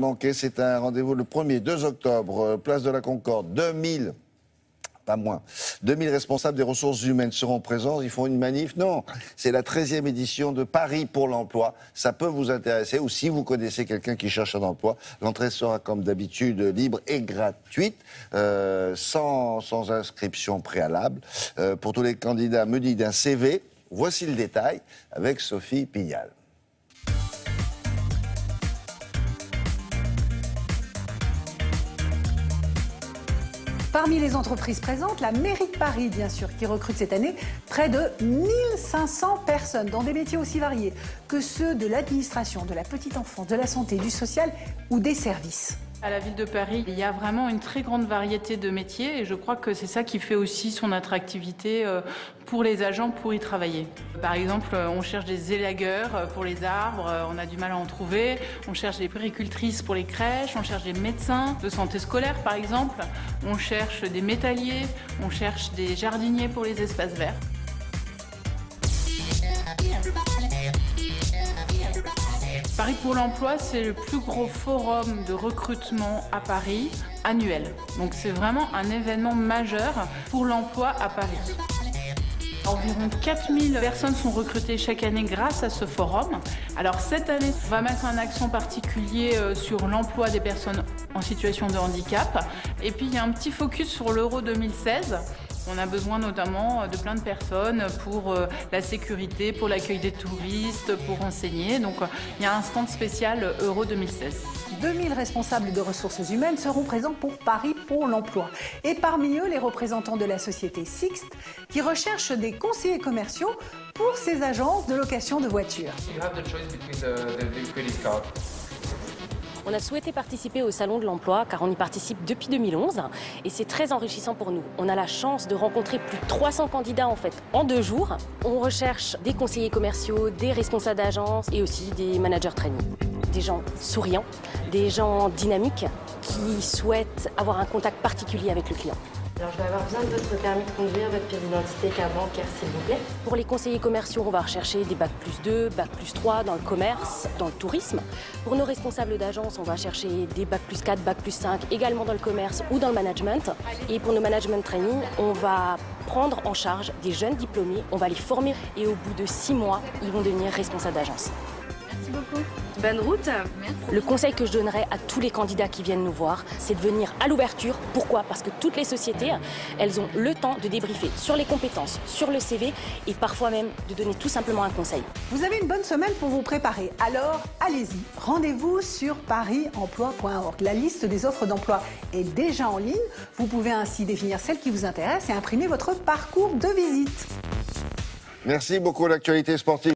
manquer, c'est un rendez-vous le 1er, 2 octobre, place de la Concorde, 2000, pas moins, 2000 responsables des ressources humaines seront présents, ils font une manif. Non, c'est la 13e édition de Paris pour l'emploi, ça peut vous intéresser, ou si vous connaissez quelqu'un qui cherche un emploi, l'entrée sera comme d'habitude libre et gratuite, sans inscription préalable. Pour tous les candidats munis d'un CV, voici le détail avec Sophie Pignal. Parmi les entreprises présentes, la mairie de Paris, bien sûr, qui recrute cette année près de 1500 personnes dans des métiers aussi variés que ceux de l'administration, de la petite enfance, de la santé, du social ou des services. À la ville de Paris, il y a vraiment une très grande variété de métiers et je crois que c'est ça qui fait aussi son attractivité pour les agents pour y travailler. Par exemple, on cherche des élagueurs pour les arbres, on a du mal à en trouver. On cherche des puéricultrices pour les crèches, on cherche des médecins de santé scolaire par exemple. On cherche des métalliers, on cherche des jardiniers pour les espaces verts. Paris pour l'emploi, c'est le plus gros forum de recrutement à Paris annuel. Donc c'est vraiment un événement majeur pour l'emploi à Paris. Environ 4000 personnes sont recrutées chaque année grâce à ce forum. Alors cette année, on va mettre un accent particulier sur l'emploi des personnes en situation de handicap. Et puis il y a un petit focus sur l'Euro 2016. On a besoin notamment de plein de personnes pour la sécurité, pour l'accueil des touristes, pour enseigner. Donc il y a un stand spécial Euro 2016. 2000 responsables de ressources humaines seront présents pour Paris pour l'emploi. Et parmi eux, les représentants de la société Sixt qui recherchent des conseillers commerciaux pour ses agences de location de voitures. On a souhaité participer au Salon de l'Emploi car on y participe depuis 2011 et c'est très enrichissant pour nous. On a la chance de rencontrer plus de 300 candidats en 2 jours. On recherche des conseillers commerciaux, des responsables d'agence et aussi des managers training. Des gens souriants, des gens dynamiques qui souhaitent avoir un contact particulier avec le client. Alors, je vais avoir besoin de votre permis de conduire, votre pièce d'identité, carte bancaire, s'il vous plaît. Pour les conseillers commerciaux, on va rechercher des bac+2, bac+3 dans le commerce, dans le tourisme. Pour nos responsables d'agence, on va chercher des bac+4, bac+5 également dans le commerce ou dans le management. Et pour nos management training, on va prendre en charge des jeunes diplômés, on va les former et au bout de 6 mois, ils vont devenir responsables d'agence. Merci beaucoup. Bonne route. Merci. Le conseil que je donnerais à tous les candidats qui viennent nous voir, c'est de venir à l'ouverture. Pourquoi? Parce que toutes les sociétés, elles ont le temps de débriefer sur les compétences, sur le CV et parfois même de donner tout simplement un conseil. Vous avez une bonne semaine pour vous préparer, alors allez-y. Rendez-vous sur parisemploi.org. La liste des offres d'emploi est déjà en ligne. Vous pouvez ainsi définir celle qui vous intéresse et imprimer votre parcours de visite. Merci beaucoup, l'actualité sportive.